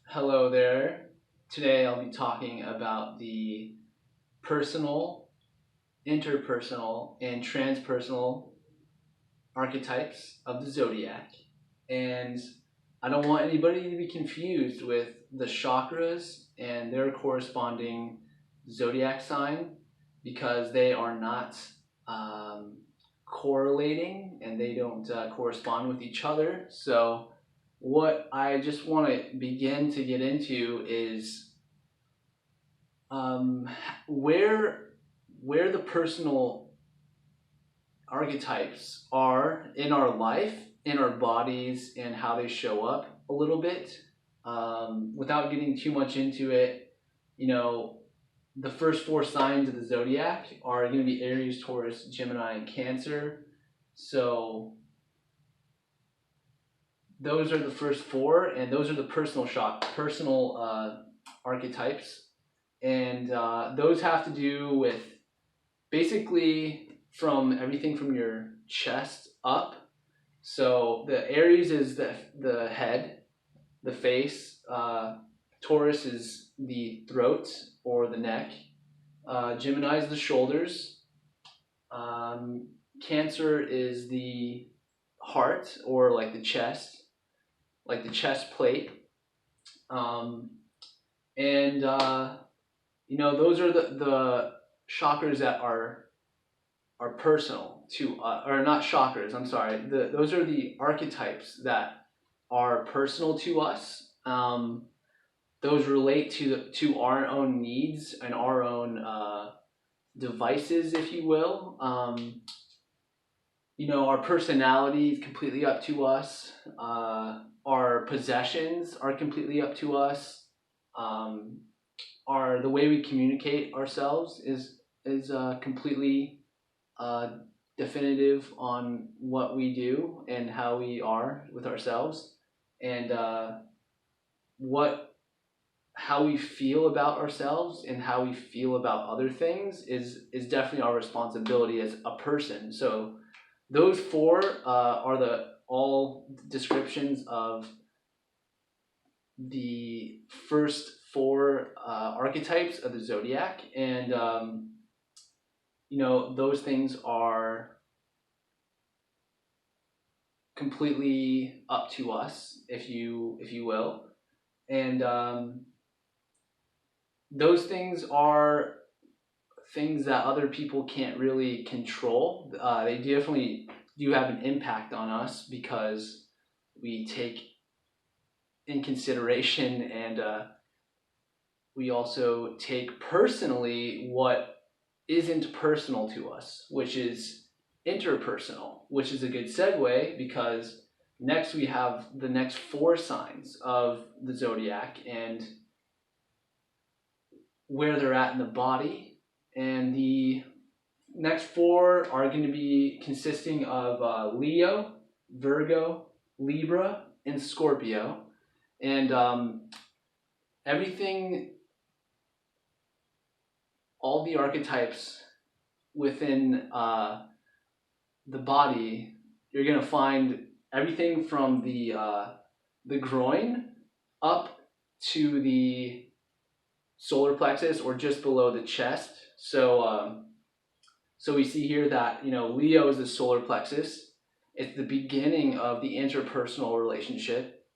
Hello there. Today I'll be talking about the personal, interpersonal, and transpersonal archetypes of the zodiac. And I don't want anybody to be confused with the chakras and their corresponding zodiac sign because they are not um, correlating and they don't correspond with each other. So what I just want to begin to get into is um, where the personal archetypes are in our life, in our bodies, and how they show up a little bit. Without getting too much into it, the first four signs of the zodiac are going to be Aries, Taurus, Gemini, and Cancer. So those are the first four, and those are the personal archetypes, and those have to do with basically from everything from your chest up. So the Aries is the head, the face. Taurus is the throat or the neck. Gemini is the shoulders. Cancer is the heart or like the chest, like the chest plate. And those are the chakras that are personal to or not chakras, I'm sorry. Those are the archetypes that are personal to us. Those relate to our own needs and our own devices, if you will. Our personality is completely up to us. Our possessions are completely up to us. The way we communicate ourselves is completely definitive on what we do and how we are with ourselves, and how we feel about ourselves and how we feel about other things is definitely our responsibility as a person. So those four are all descriptions of the first four archetypes of the zodiac, and those things are completely up to us, if you will, and those things are things that other people can't really control. They definitely do have an impact on us because we take in consideration and we also take personally what isn't personal to us, which is interpersonal, which is a good segue because next we have the next four signs of the zodiac and where they're at in the body. And the next four are going to be consisting of Leo, Virgo, Libra, and Scorpio. And everything, all the archetypes within the body, you're going to find everything from the groin up to the solar plexus or just below the chest. So we see here that Leo is the solar plexus. It's the beginning of the interpersonal relationship.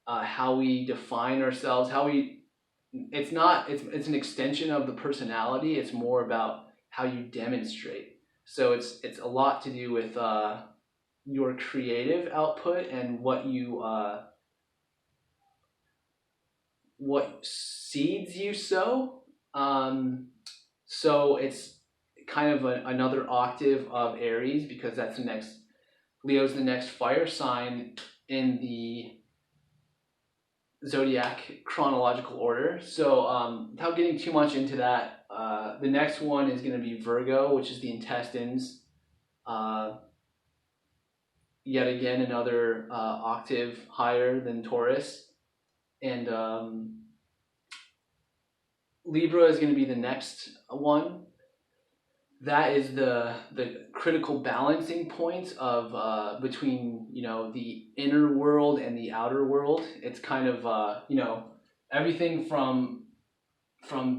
How we define ourselves, it's an extension of the personality. It's more about how you demonstrate. So it's a lot to do with your creative output and what seeds you sow. So it's kind of another octave of Aries because that's the next. Leo's the next fire sign in the zodiac chronological order. So without getting too much into that, the next one is going to be Virgo, which is the intestines. Yet again, another octave higher than Taurus. And Libra is going to be the next one. that is the critical balancing point of between, you know, the inner world and the outer world. It's kind of you know, everything from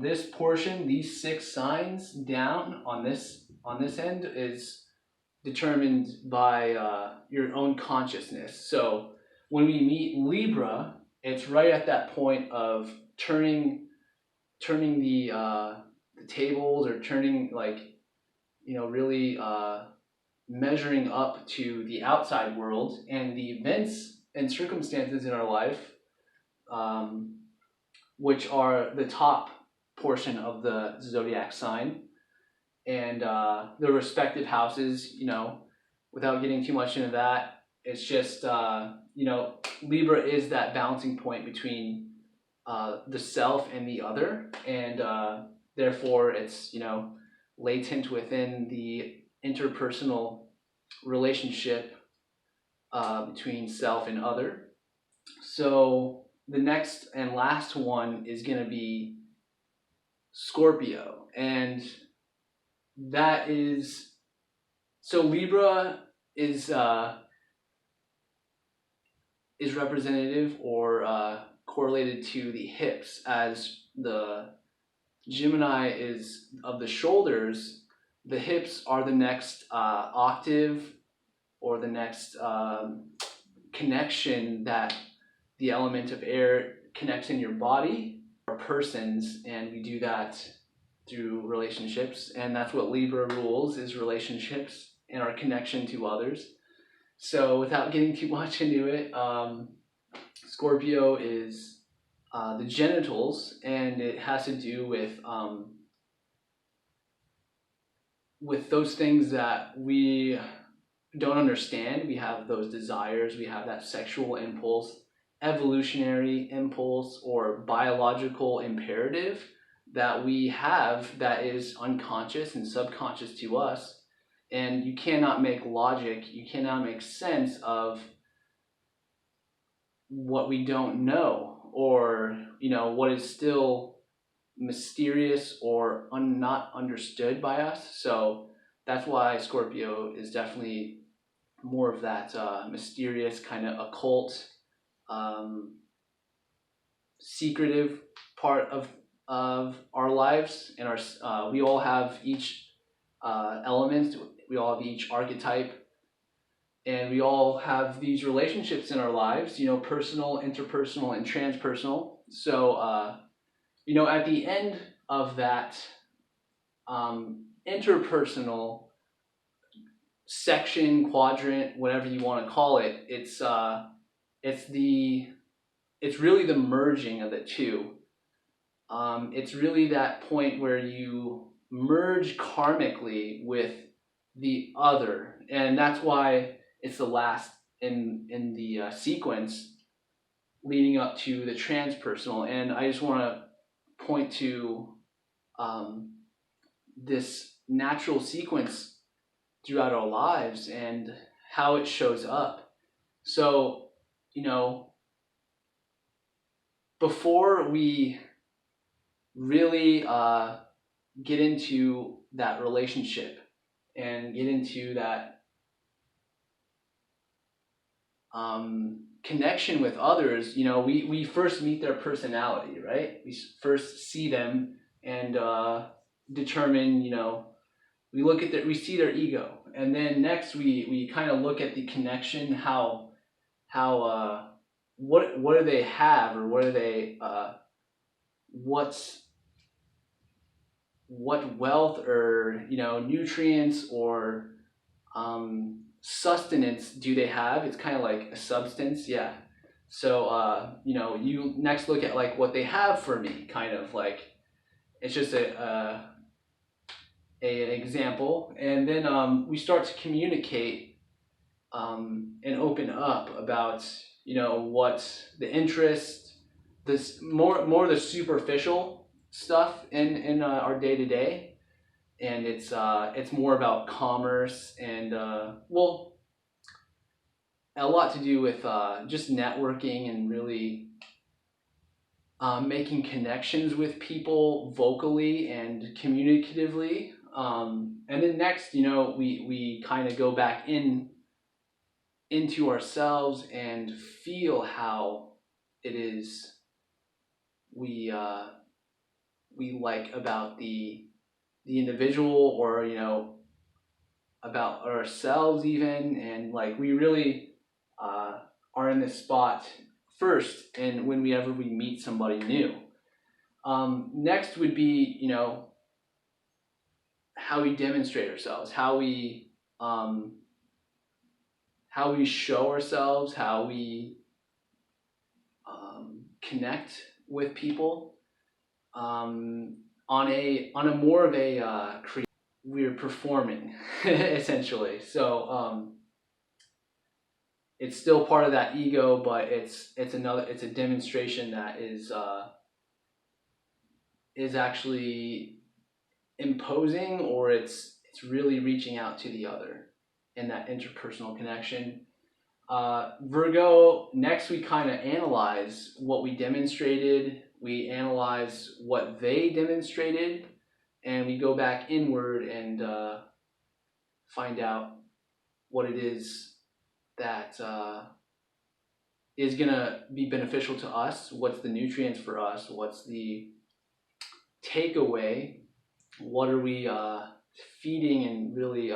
this portion, these 6 signs down on this end is determined by your own consciousness. So when we meet Libra, it's right at that point of turning the tables, or turning, like, you know, really measuring up to the outside world and the events and circumstances in our life, um, which are the top portion of the zodiac sign, and the respective houses. You know, without getting too much into that, it's just you know, Libra is that balancing point between the self and the other, and therefore it's, you know, latent within the interpersonal relationship between self and other. So the next and last one is going to be Scorpio, and that is, so Libra is representative or correlated to the hips, as the Gemini is of the shoulders. The hips are the next octave, or the next connection that the element of air connects in your body, or persons, and we do that through relationships, and that's what Libra rules, is relationships and our connection to others. So without getting too much into it, Scorpio is the genitals, and it has to do with those things that we don't understand. We have those desires, we have that sexual impulse, evolutionary impulse, or biological imperative that we have that is unconscious and subconscious to us. And you cannot make logic, you cannot make sense of what we don't know, or, you know, what is still mysterious or not understood by us. So that's why Scorpio is definitely more of that mysterious, kind of occult, secretive part of our lives. And our we all have each element, we all have each archetype, and we all have these relationships in our lives, you know, personal, interpersonal, and transpersonal. So you know, at the end of that interpersonal section, quadrant, whatever you want to call it, it's really the merging of the two. It's really that point where you merge karmically with the other, and that's why it's the last in the sequence leading up to the transpersonal. And I just want to point to this natural sequence throughout our lives and how it shows up. So, you know, before we really get into that relationship and get into that connection with others, you know, we first meet their personality, right? We first see them and determine, you know, we see their ego, and then next we kind of look at the connection, how what do they have, or what are they what wealth, or, you know, nutrients, or sustenance do they have. It's kind of like a substance, yeah. So you know, you next look at like what they have for me, kind of like, it's just an example, and then we start to communicate and open up about, you know, what the interest, this more the superficial stuff in our day to day, and it's more about commerce and well, a lot to do with just networking and really making connections with people vocally and communicatively. And then next, we kind of go back into ourselves and feel how it is we like about the individual, or about ourselves even, and like we really are in this spot first, and whenever we meet somebody new. Next would be how we demonstrate ourselves, how we show ourselves, how we connect with people on a more of a we're performing essentially. So it's still part of that ego, but it's a demonstration that is actually imposing, or it's really reaching out to the other in that interpersonal connection. Virgo, next we kind of analyze what we demonstrated, we analyze what they demonstrated, and we go back inward and find out what it is that is going to be beneficial to us, what's the nutrients for us, what's the takeaway, what are we feeding and really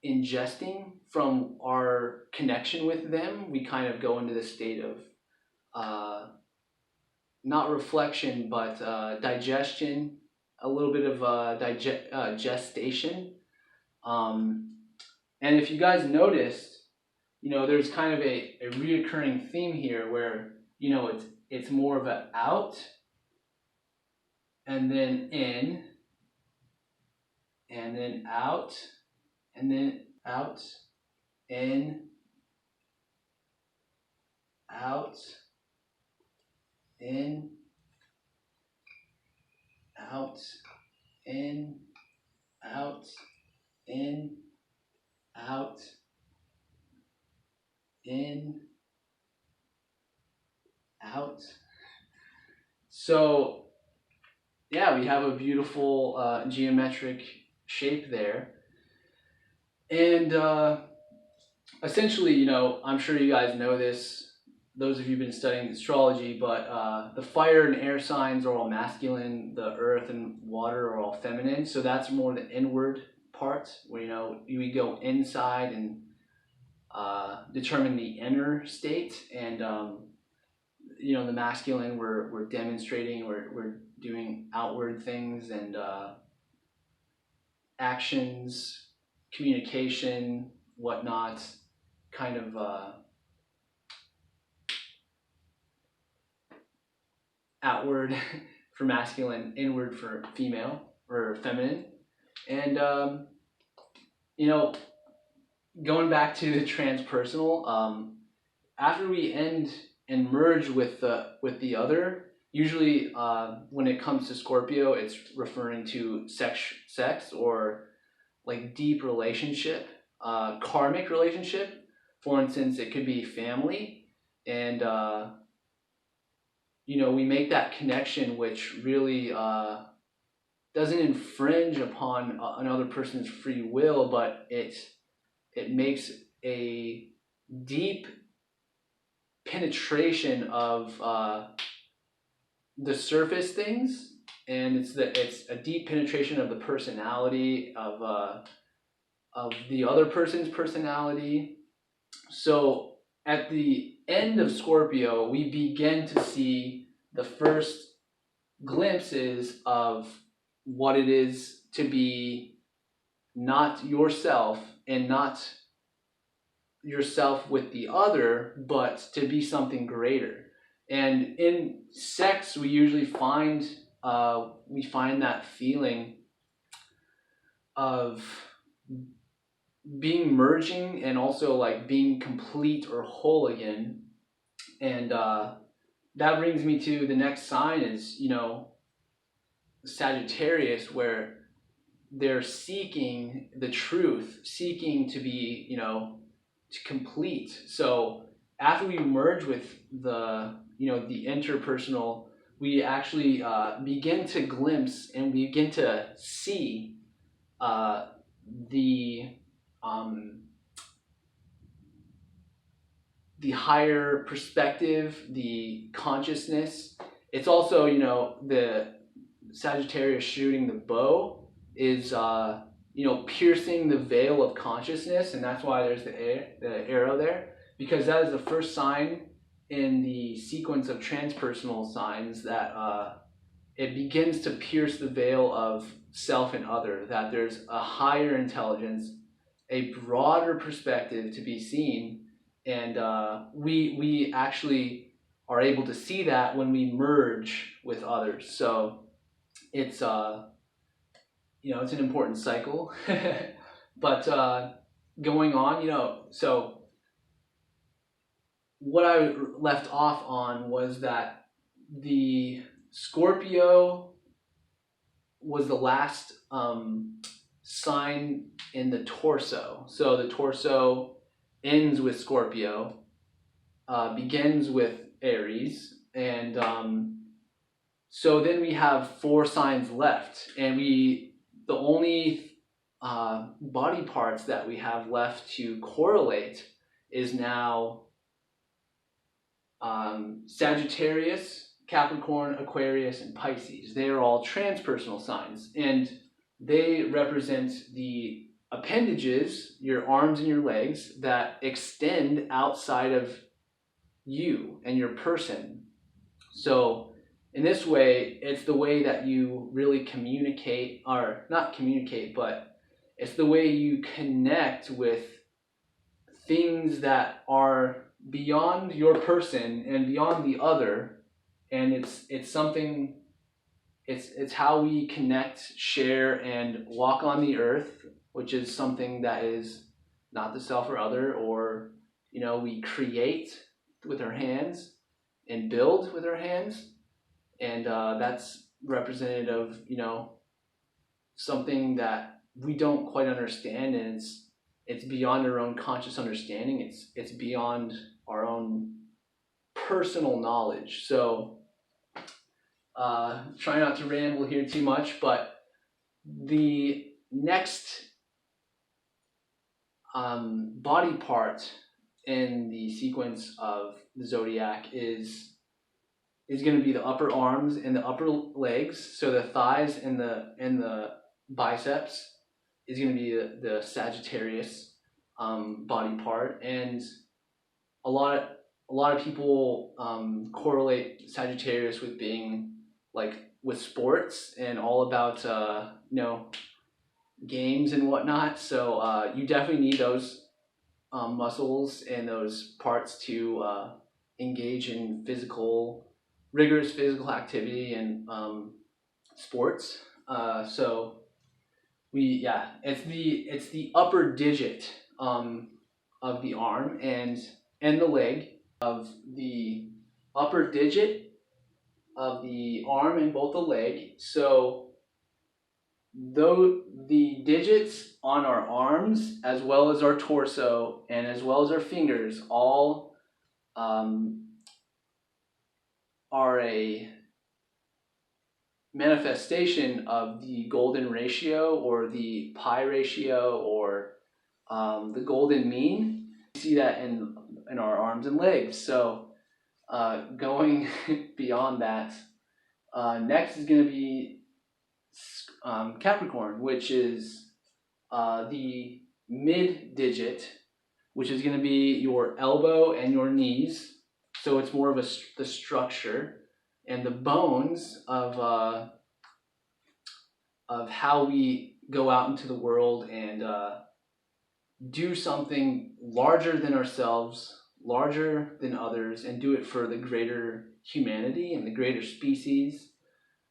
ingesting from our connection with them. We kind of go into this state of not reflection, but digestion, a little bit of gestation. And if you guys noticed, there's kind of a reoccurring theme here where, it's more of a out and then in and then out and then out, in, out, in, out, in, out, in, out, in, out. So yeah, we have a beautiful geometric shape there. And essentially, I'm sure you guys know this, those of you who've been studying astrology, but the fire and air signs are all masculine, the earth and water are all feminine. So that's more the inward part, where, we go inside and determine the inner state. And, the masculine, we're demonstrating, we're doing outward things and actions, communication, whatnot, kind of outward for masculine, inward for female or feminine. And going back to the transpersonal, after we end and merge with the other, usually when it comes to Scorpio, it's referring to sex or like deep relationship, karmic relationship. For instance, it could be family, and we make that connection, which really doesn't infringe upon another person's free will, but it makes a deep penetration of the surface things, and it's a deep penetration of the personality of the other person's personality. So at the end of Scorpio, we begin to see the first glimpses of what it is to be not yourself, and not yourself with the other, but to be something greater. And in sex, we usually find that feeling of being merging and also like being complete or whole again. And that brings me to the next sign is, Sagittarius, where they're seeking the truth, seeking to be, to complete. So after we merge with the interpersonal, we actually begin to glimpse and we begin to see the um, the higher perspective, the consciousness. It's also, the Sagittarius shooting the bow is, piercing the veil of consciousness, and that's why there's the arrow there, because that is the first sign in the sequence of transpersonal signs that it begins to pierce the veil of self and other, that there's a higher intelligence, a broader perspective to be seen, and we actually are able to see that when we merge with others. So it's it's an important cycle, but going on, so what I left off on was that the Scorpio was the last sign in the torso. So the torso ends with Scorpio, begins with Aries, and so then we have 4 signs left, and the only body parts that we have left to correlate is now Sagittarius, Capricorn, Aquarius, and Pisces. They are all transpersonal signs, and they represent the appendages, your arms and your legs, that extend outside of you and your person. So in this way, it's the way that you really communicate, or not communicate, but it's the way you connect with things that are beyond your person and beyond the other, and it's something, it's how we connect, share, and walk on the earth, which is something that is not the self or other, or we create with our hands and build with our hands, and that's representative of something that we don't quite understand, and it's beyond our own conscious understanding. It's beyond our own personal knowledge. So try not to ramble here too much, but the next body part in the sequence of the zodiac is going to be the upper arms and the upper legs. So the thighs and the biceps is going to be the Sagittarius body part, and a lot of people correlate Sagittarius with being like with sports and all about games and whatnot. So you definitely need those muscles and those parts to engage in rigorous physical activity and sports. So it's the upper digit of the arm and the leg, of the upper digit of the arm and both the leg. So though the digits on our arms, as well as our torso and as well as our fingers, all are a manifestation of the golden ratio, or the pi ratio, or the golden mean. You see that in our arms and legs. So going beyond that, next is going to be Capricorn, which is the mid digit, which is going to be your elbow and your knees. So it's more of the structure and the bones of how we go out into the world and do something larger than ourselves, larger than others, and do it for the greater humanity and the greater species,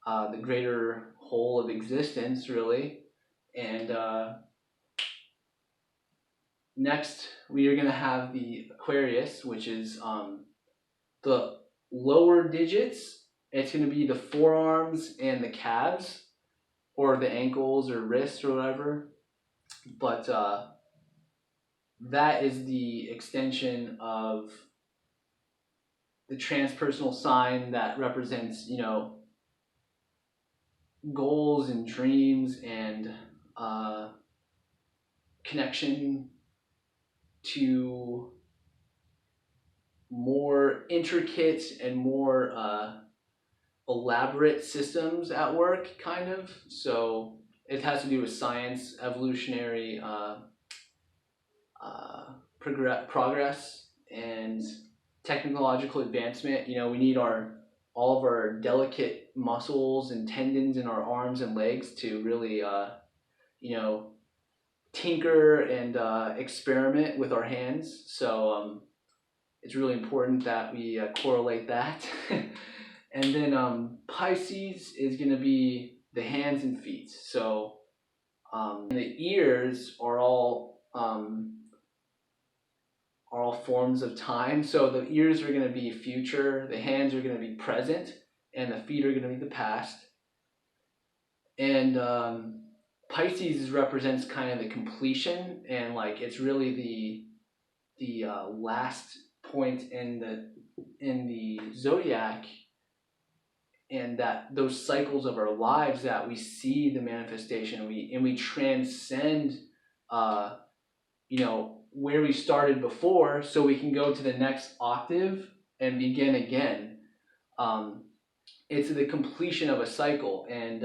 the greater whole of existence, really. And next, we are going to have the Aquarius, which is the lower digits. It's going to be the forearms and the calves, or the ankles or wrists or whatever. But that is the extension of the transpersonal sign that represents, goals and dreams and connection to more intricate and more elaborate systems at work, kind of. So it has to do with science, evolutionary progress, and technological advancement. We need all of our delicate muscles and tendons in our arms and legs to really, tinker and experiment with our hands. So it's really important that we correlate that. And then Pisces is going to be the hands and feet. So the ears are all forms of time. So the ears are going to be future, the hands are going to be present, and the feet are going to be the past. And Pisces represents kind of the completion, and like it's really the last point in the zodiac, and that those cycles of our lives that we see the manifestation, we transcend where we started before, so we can go to the next octave and begin again. It's the completion of a cycle, and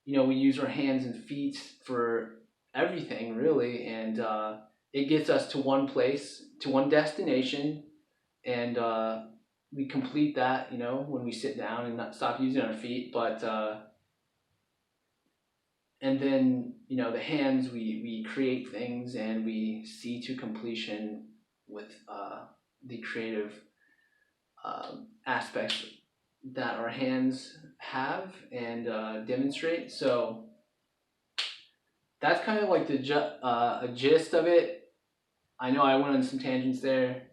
we use our hands and feet for everything, really, and it gets us to one place, to one destination, and we complete that, when we sit down and not stop using our feet. But and then, the hands, we create things and we see to completion with the creative aspects that our hands have and demonstrate. So that's kind of like a gist of it. I know I went on some tangents there.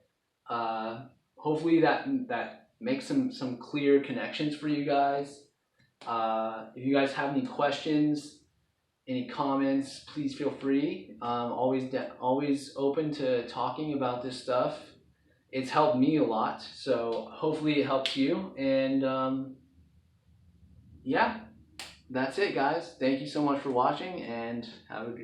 Hopefully that makes some clear connections for you guys. If you guys have any questions, any comments, please feel free. Always open to talking about this stuff. It's helped me a lot, so hopefully it helps you. And yeah, that's it, guys. Thank you so much for watching, and have a good